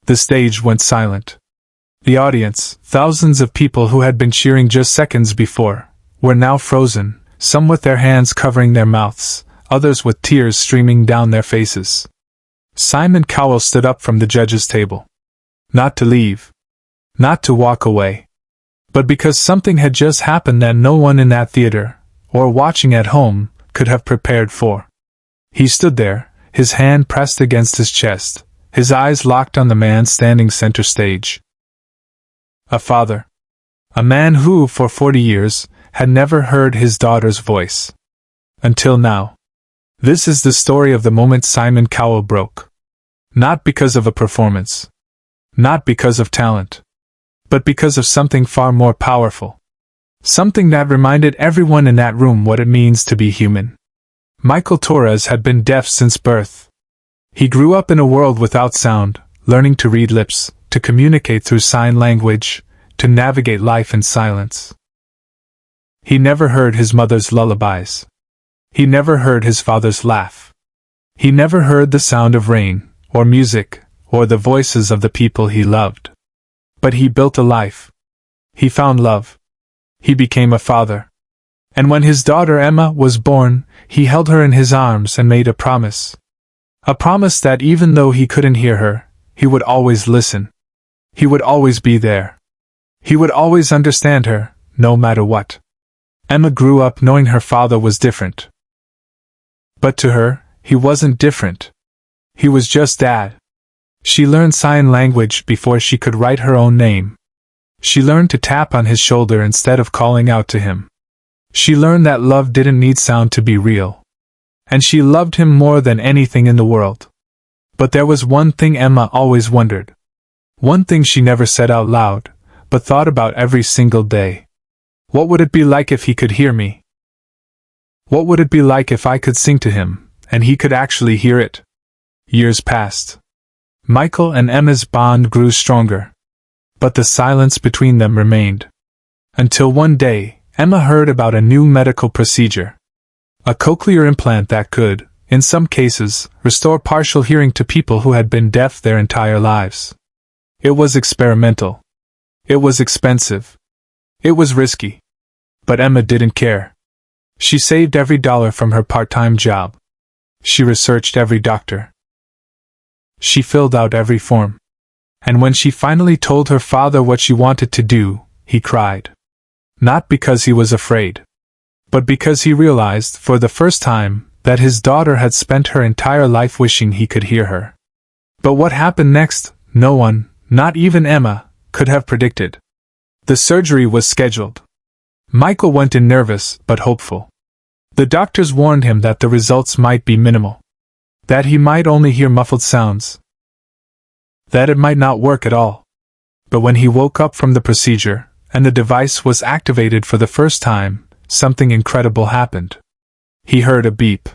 The stage went silent. The audience, thousands of people who had been cheering just seconds before, were now frozen, some with their hands covering their mouths, others with tears streaming down their faces. Simon Cowell stood up from the judges' table. Not to leave. Not to walk away. But because something had just happened that no one in that theater, or watching at home, could have prepared for. He stood there, his hand pressed against his chest, his eyes locked on the man standing center stage. A father. A man who, for 40 years, had never heard his daughter's voice. Until now. This is the story of the moment Simon Cowell broke. Not because of a performance. Not because of talent. But because of something far more powerful. Something that reminded everyone in that room what it means to be human. Michael Torres had been deaf since birth. He grew up in a world without sound, learning to read lips, to communicate through sign language, to navigate life in silence. He never heard his mother's lullabies. He never heard his father's laugh. He never heard the sound of rain, or music, or the voices of the people he loved. But he built a life. He found love. He became a father. And when his daughter Emma was born, he held her in his arms and made a promise. A promise that even though he couldn't hear her, he would always listen. He would always be there. He would always understand her, no matter what. Emma grew up knowing her father was different. But to her, he wasn't different. He was just Dad. She learned sign language before she could write her own name. She learned to tap on his shoulder instead of calling out to him. She learned that love didn't need sound to be real. And she loved him more than anything in the world. But there was one thing Emma always wondered. One thing she never said out loud, but thought about every single day. What would it be like if he could hear me? What would it be like if I could sing to him, and he could actually hear it? Years passed. Michael and Emma's bond grew stronger. But the silence between them remained. Until one day, Emma heard about a new medical procedure. A cochlear implant that could, in some cases, restore partial hearing to people who had been deaf their entire lives. It was experimental. It was expensive. It was risky. But Emma didn't care. She saved every dollar from her part-time job. She researched every doctor. She filled out every form. And when she finally told her father what she wanted to do, he cried. Not because he was afraid, but because he realized, for the first time, that his daughter had spent her entire life wishing he could hear her. But what happened next, no one, not even Emma, could have predicted. The surgery was scheduled. Michael went in nervous, but hopeful. The doctors warned him that the results might be minimal. That he might only hear muffled sounds. That it might not work at all. But when he woke up from the procedure, and the device was activated for the first time, something incredible happened. He heard a beep.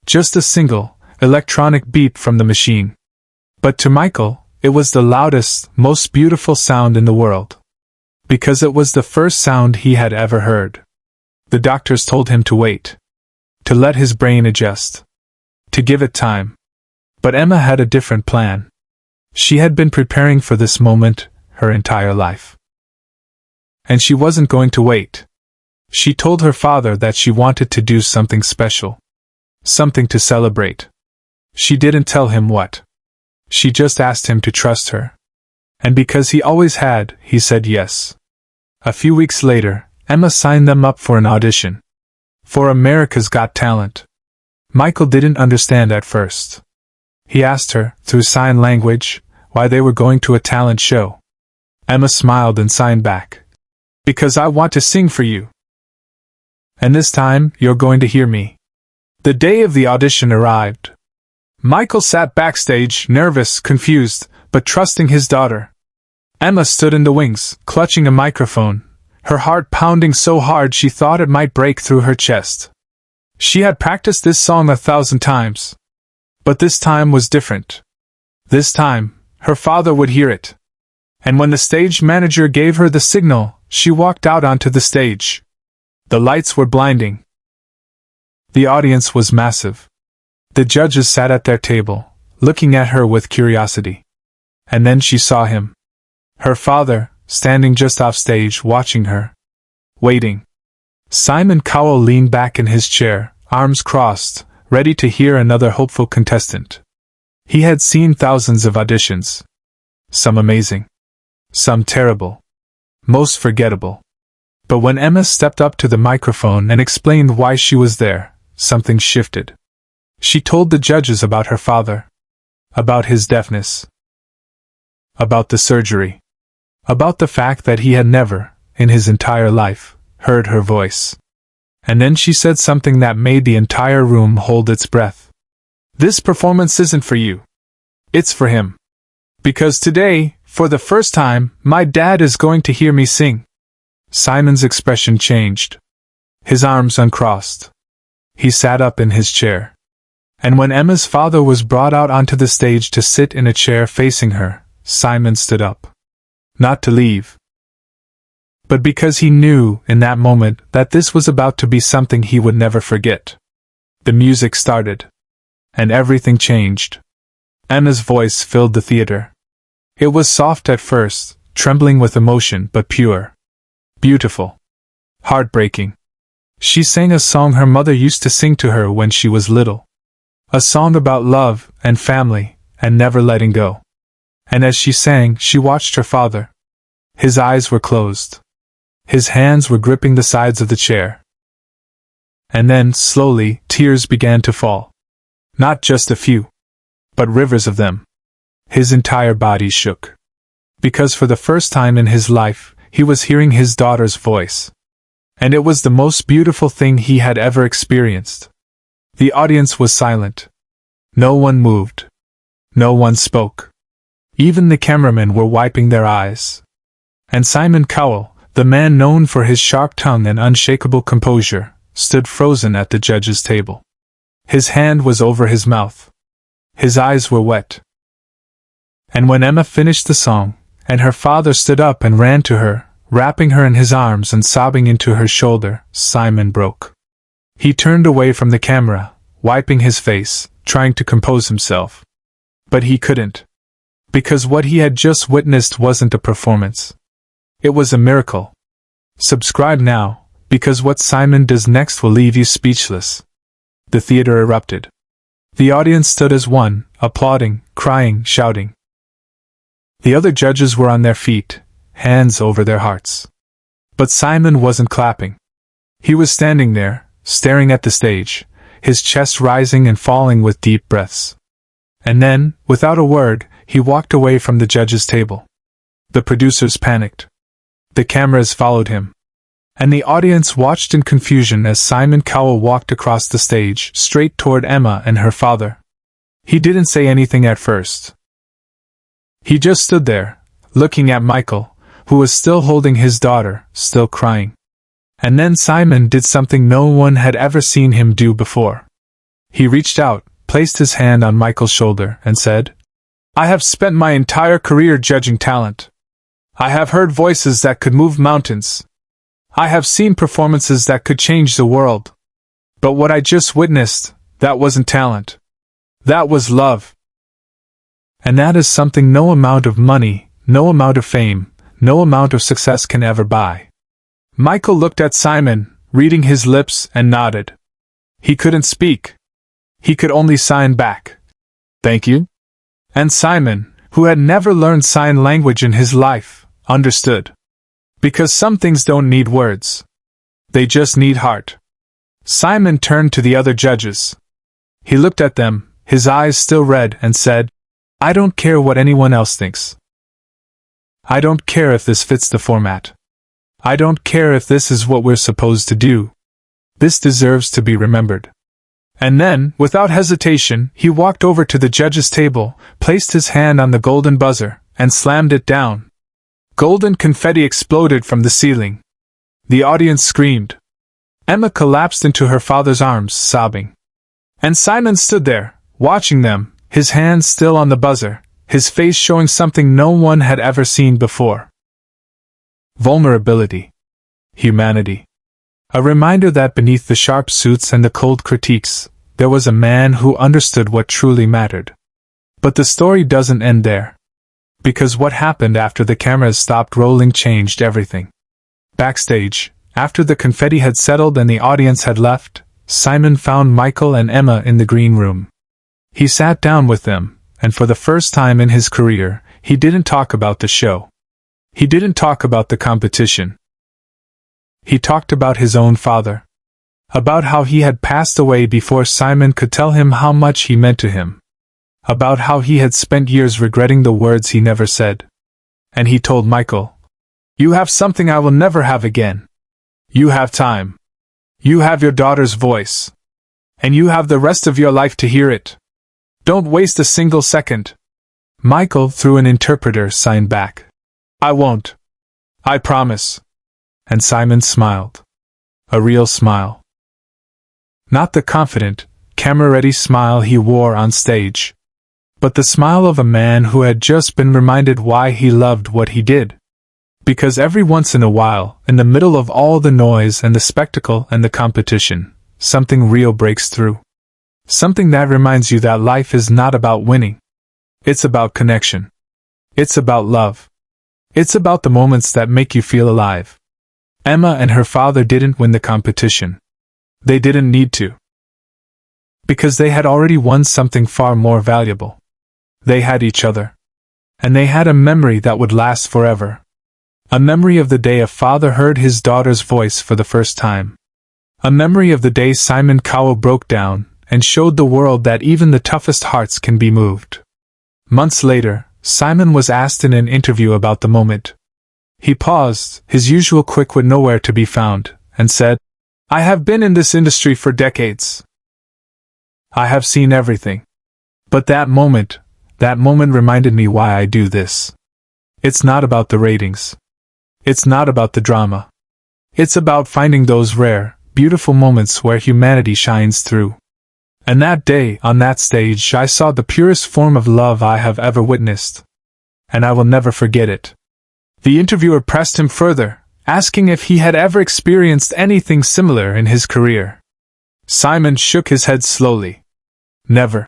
Just a single, electronic beep from the machine. But to Michael, it was the loudest, most beautiful sound in the world. Because it was the first sound he had ever heard. The doctors told him to wait. To let his brain adjust. To give it time. But Emma had a different plan. She had been preparing for this moment her entire life. And she wasn't going to wait. She told her father that she wanted to do something special. Something to celebrate. She didn't tell him what. She just asked him to trust her. And because he always had, he said yes. A few weeks later, Emma signed them up for an audition. For America's Got Talent. Michael didn't understand at first. He asked her, through sign language, why they were going to a talent show. Emma smiled and signed back. Because I want to sing for you. And this time, you're going to hear me. The day of the audition arrived. Michael sat backstage, nervous, confused, but trusting his daughter. Emma stood in the wings, clutching a microphone, her heart pounding so hard she thought it might break through her chest. She had practiced this song 1,000 times. But this time was different. This time, her father would hear it. And when the stage manager gave her the signal, she walked out onto the stage. The lights were blinding. The audience was massive. The judges sat at their table, looking at her with curiosity. and then she saw him. Her father, standing just off stage, watching her. Waiting. Simon Cowell leaned back in his chair, arms crossed, ready to hear another hopeful contestant. He had seen thousands of auditions. Some amazing. Some terrible. Most forgettable. But when Emma stepped up to the microphone and explained why she was there, something shifted. She told the judges about her father. About his deafness. About the surgery. About the fact that he had never, in his entire life, heard her voice. And then she said something that made the entire room hold its breath. This performance isn't for you. It's for him. Because today, for the first time, my dad is going to hear me sing. Simon's expression changed. His arms uncrossed. He sat up in his chair. And when Emma's father was brought out onto the stage to sit in a chair facing her, Simon stood up. Not to leave. But because he knew, in that moment, that this was about to be something he would never forget. The music started. And everything changed. Emma's voice filled the theater. It was soft at first, trembling with emotion, but pure. Beautiful. Heartbreaking. She sang a song her mother used to sing to her when she was little. A song about love and family and never letting go. And as she sang, she watched her father. His eyes were closed. His hands were gripping the sides of the chair. And then, slowly, tears began to fall. Not just a few, but rivers of them. His entire body shook. Because for the first time in his life, he was hearing his daughter's voice. And it was the most beautiful thing he had ever experienced. The audience was silent. No one moved. No one spoke. Even the cameramen were wiping their eyes. And Simon Cowell, the man known for his sharp tongue and unshakable composure, stood frozen at the judges' table. His hand was over his mouth. His eyes were wet. And when Emma finished the song, and her father stood up and ran to her, wrapping her in his arms and sobbing into her shoulder, Simon broke. He turned away from the camera, wiping his face, trying to compose himself. But he couldn't. Because what he had just witnessed wasn't a performance. It was a miracle. Subscribe now, because what Simon does next will leave you speechless. The theater erupted. The audience stood as one, applauding, crying, shouting. The other judges were on their feet, hands over their hearts. But Simon wasn't clapping. He was standing there, staring at the stage, his chest rising and falling with deep breaths. And then, without a word, he walked away from the judges' table. The producers panicked. The cameras followed him. And the audience watched in confusion as Simon Cowell walked across the stage, straight toward Emma and her father. He didn't say anything at first. He just stood there, looking at Michael, who was still holding his daughter, still crying. And then Simon did something no one had ever seen him do before. He reached out, placed his hand on Michael's shoulder, and said, "I have spent my entire career judging talent. I have heard voices that could move mountains. I have seen performances that could change the world. But what I just witnessed, that wasn't talent. That was love. And that is something no amount of money, no amount of fame, no amount of success can ever buy." Michael looked at Simon, reading his lips, and nodded. He couldn't speak. He could only sign back. "Thank you?" And Simon, who had never learned sign language in his life, understood. Because some things don't need words. They just need heart. Simon turned to the other judges. He looked at them, his eyes still red, and said, "I don't care what anyone else thinks. I don't care if this fits the format. I don't care if this is what we're supposed to do. This deserves to be remembered." And then, without hesitation, he walked over to the judges' table, placed his hand on the golden buzzer, and slammed it down. Golden confetti exploded from the ceiling. The audience screamed. Emma collapsed into her father's arms, sobbing. And Simon stood there, watching them, his hands still on the buzzer, his face showing something no one had ever seen before. Vulnerability. Humanity. A reminder that beneath the sharp suits and the cold critiques, there was a man who understood what truly mattered. But the story doesn't end there. Because what happened after the cameras stopped rolling changed everything. Backstage, after the confetti had settled and the audience had left, Simon found Michael and Emma in the green room. He sat down with them, and for the first time in his career, he didn't talk about the show. He didn't talk about the competition. He talked about his own father. About how he had passed away before Simon could tell him how much he meant to him. About how he had spent years regretting the words he never said. And he told Michael, "You have something I will never have again. You have time. You have your daughter's voice. And you have the rest of your life to hear it. Don't waste a single second." Michael, through an interpreter, signed back, "I won't. I promise." And Simon smiled. A real smile. Not the confident, camera-ready smile he wore on stage, but the smile of a man who had just been reminded why he loved what he did. Because every once in a while, in the middle of all the noise and the spectacle and the competition, something real breaks through. Something that reminds you that life is not about winning. It's about connection. It's about love. It's about the moments that make you feel alive. Emma and her father didn't win the competition. They didn't need to. Because they had already won something far more valuable. They had each other. And they had a memory that would last forever. A memory of the day a father heard his daughter's voice for the first time. A memory of the day Simon Cowell broke down and showed the world that even the toughest hearts can be moved. Months later, Simon was asked in an interview about the moment. He paused, his usual quick wit nowhere to be found, and said, "I have been in this industry for decades. I have seen everything. But that moment reminded me why I do this. It's not about the ratings. It's not about the drama. It's about finding those rare, beautiful moments where humanity shines through. And that day, on that stage, I saw the purest form of love I have ever witnessed. And I will never forget it." The interviewer pressed him further, asking if he had ever experienced anything similar in his career. Simon shook his head slowly. "Never,"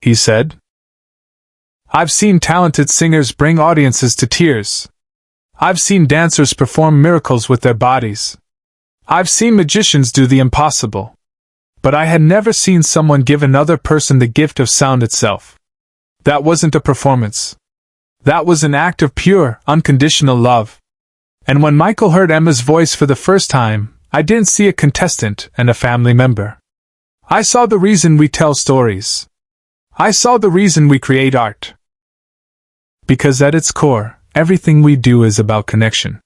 he said. "I've seen talented singers bring audiences to tears. I've seen dancers perform miracles with their bodies. I've seen magicians do the impossible. But I had never seen someone give another person the gift of sound itself. That wasn't a performance. That was an act of pure, unconditional love. And when Michael heard Emma's voice for the first time, I didn't see a contestant and a family member. I saw the reason we tell stories. I saw the reason we create art. Because at its core, everything we do is about connection.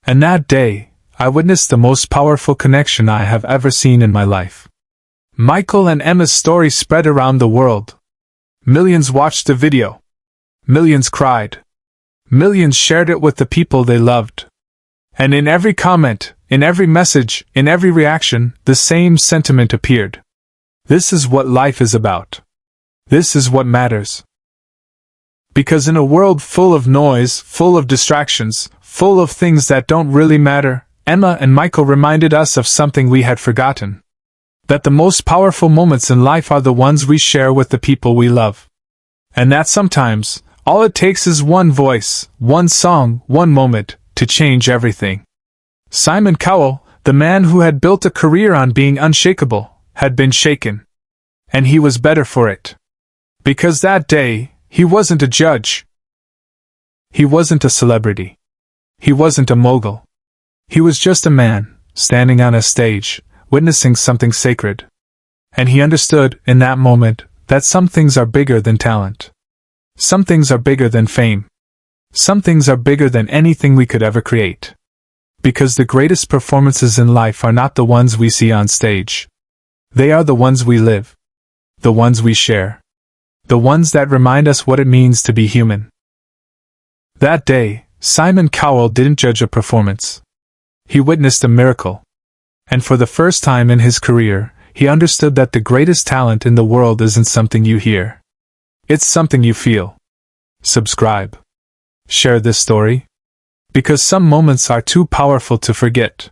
And that day, I witnessed the most powerful connection I have ever seen in my life. Michael and Emma's story spread around the world. Millions watched the video. Millions cried. Millions shared it with the people they loved. And in every comment, in every message, in every reaction, the same sentiment appeared. This is what life is about. This is what matters. Because in a world full of noise, full of distractions, full of things that don't really matter, Emma and Michael reminded us of something we had forgotten. That the most powerful moments in life are the ones we share with the people we love. And that sometimes, all it takes is one voice, one song, one moment, to change everything. Simon Cowell, the man who had built a career on being unshakable, had been shaken. And he was better for it. Because that day, he wasn't a judge. He wasn't a celebrity. He wasn't a mogul. He was just a man, standing on a stage, witnessing something sacred. And he understood, in that moment, that some things are bigger than talent. Some things are bigger than fame. Some things are bigger than anything we could ever create. Because the greatest performances in life are not the ones we see on stage. They are the ones we live. The ones we share. The ones that remind us what it means to be human. That day, Simon Cowell didn't judge a performance. He witnessed a miracle. And for the first time in his career, he understood that the greatest talent in the world isn't something you hear. It's something you feel. Subscribe. Share this story. Because some moments are too powerful to forget.